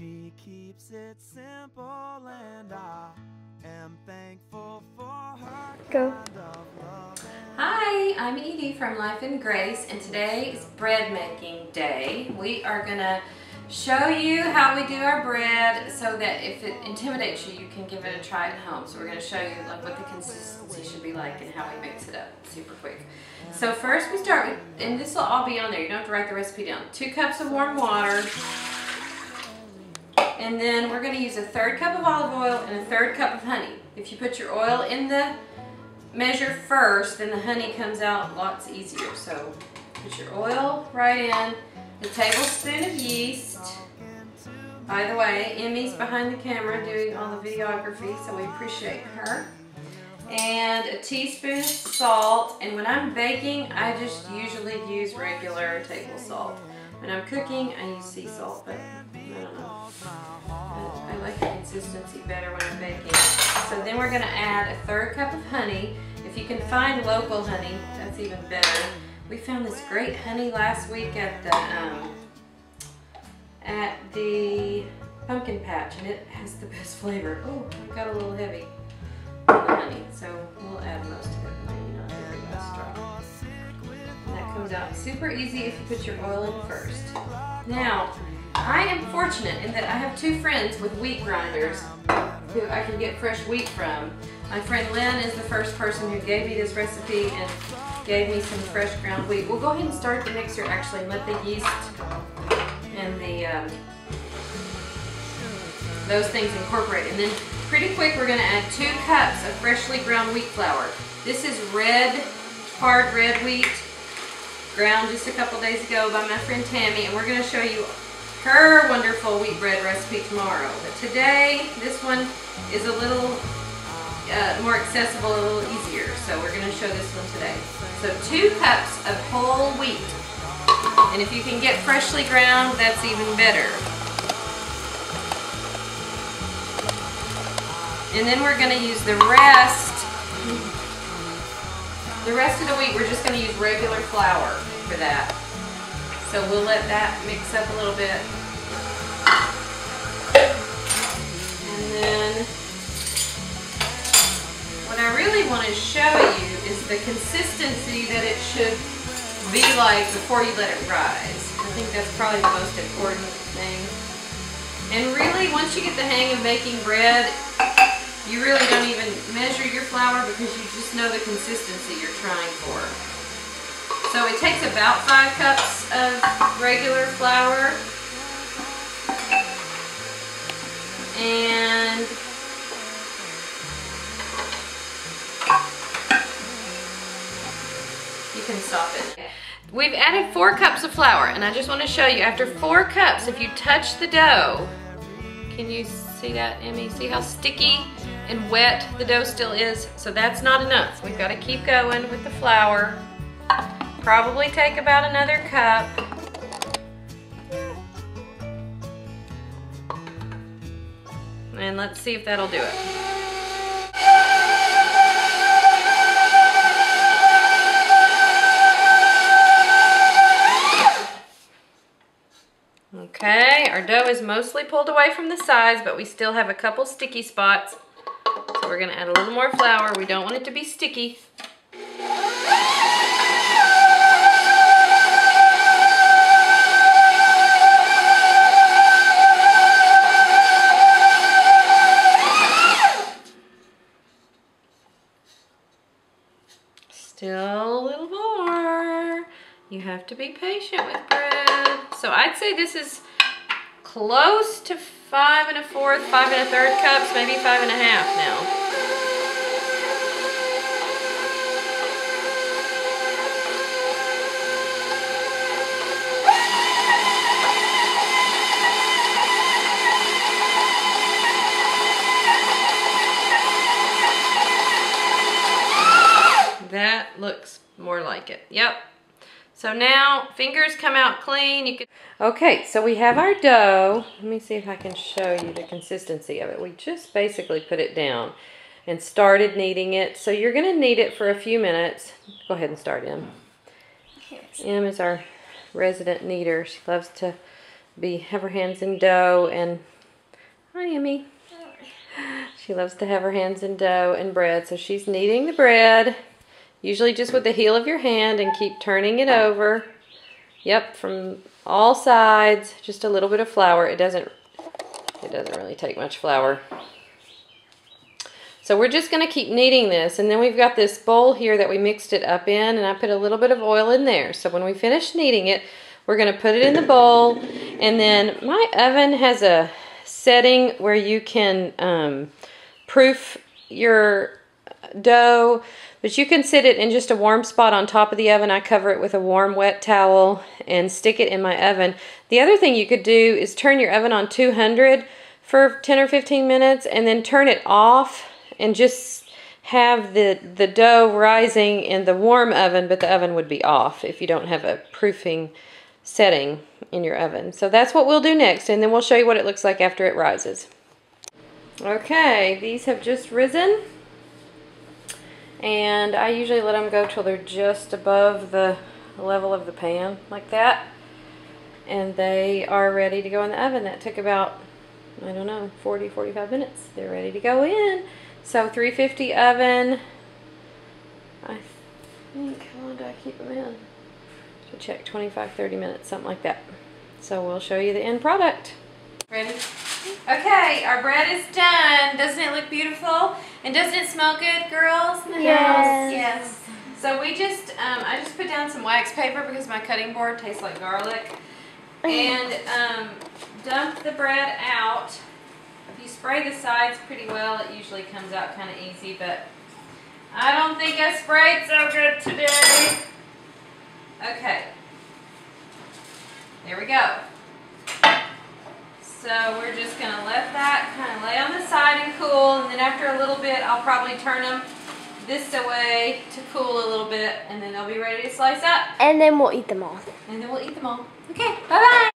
She keeps it simple and I am thankful for her. Go. Hi, I'm Edie from Life and Grace, and today is bread making day. We are gonna show you how we do our bread so that if it intimidates you, you can give it a try at home. So we're gonna show you like what the consistency should be like and how we mix it up super quick. So first we start with, and this will all be on there, you don't have to write the recipe down, 2 cups of warm water. And then we're going to use a 1/3 cup of olive oil and a 1/3 cup of honey. If you put your oil in the measure first, then the honey comes out lots easier. So put your oil right in, a tablespoon of yeast. By the way, Emmy's behind the camera doing all the videography, so we appreciate her. And a teaspoon of salt. And when I'm baking, I just usually use regular table salt. When I'm cooking, I use sea salt, but I don't know. I like the consistency better when I'm baking. So then we're going to add a 1/3 cup of honey. If you can find local honey, that's even better. We found this great honey last week at the pumpkin patch, and it has the best flavor. Oh, it got a little heavy on the honey, so we'll add most of it, maybe not very strong. And that comes out super easy if you put your oil in first. Now, I am fortunate in that I have 2 friends with wheat grinders who I can get fresh wheat from. My friend Lynn is the first person who gave me this recipe and gave me some fresh ground wheat. We'll go ahead and start the mixer actually and let the yeast and the those things incorporate. And then pretty quick we're going to add 2 cups of freshly ground wheat flour. This is hard red wheat, ground just a couple days ago by my friend Tammy, and we're going to show you her wonderful wheat bread recipe tomorrow. But today, this one is a little more accessible, a little easier. So we're going to show this one today. So 2 cups of whole wheat. And if you can get freshly ground, that's even better. And then we're going to use the rest of the wheat, we're just going to use regular flour for that. So we'll let that mix up a little bit. And then what I really want to show you is the consistency that it should be like before you let it rise. I think that's probably the most important thing. And really, once you get the hang of making bread, you really don't even measure your flour because you just know the consistency you're trying for. So it takes about 5 cups of regular flour, and you can stop it. We've added 4 cups of flour, and I just want to show you, after 4 cups, if you touch the dough, can you see that, Emmy? See how sticky and wet the dough still is? So that's not enough. We've got to keep going with the flour. Probably take about another cup. And let's see if that'll do it. Okay, our dough is mostly pulled away from the sides, but we still have a couple sticky spots. So we're gonna add a little more flour. We don't want it to be sticky. Still a little more. You have to be patient with bread. So I'd say this is close to 5 1/4, 5 1/3 cups, maybe 5 1/2 now. That looks more like it. Yep. So now fingers come out clean. You can. Okay, so we have our dough. Let me see if I can show you the consistency of it. We just basically put it down and started kneading it. So you're going to knead it for a few minutes. Go ahead and start, Em. Em is our resident kneader. She loves to have her hands in dough. And hi, Emmy. She loves to have her hands in dough and bread. So she's kneading the bread, usually just with the heel of your hand, and keep turning it over. Yep, from all sides, just a little bit of flour. It doesn't really take much flour. So we're just going to keep kneading this, and then we've got this bowl here that we mixed it up in, and I put a little bit of oil in there. So when we finish kneading it, we're going to put it in the bowl, and then my oven has a setting where you can proof your dough, but you can sit it in just a warm spot on top of the oven. I cover it with a warm wet towel and stick it in my oven. The other thing you could do is turn your oven on 200 for 10 or 15 minutes and then turn it off and just have the dough rising in the warm oven, but the oven would be off if you don't have a proofing setting in your oven. So that's what we'll do next, and then we'll show you what it looks like after it rises. Okay, these have just risen, and I usually let them go till they're just above the level of the pan, like that. And they are ready to go in the oven. That took about, I don't know, 40, 45 minutes. They're ready to go in. So 350 oven. I think, how long do I keep them in? To check, 25, 30 minutes, something like that. So we'll show you the end product. Ready? Okay, our bread is done. Doesn't it look beautiful? And doesn't it smell good, girls? In the house? Yes. So we just, I just put down some wax paper because my cutting board tastes like garlic. And dump the bread out. If you spray the sides pretty well, it usually comes out kind of easy, but I don't think I sprayed so good today. Okay. There we go. So we're just going to let that kind of lay on the side and cool, and then after a little bit I'll probably turn them this away to cool a little bit, and then they'll be ready to slice up. And then we'll eat them all. And then we'll eat them all. Okay, bye-bye.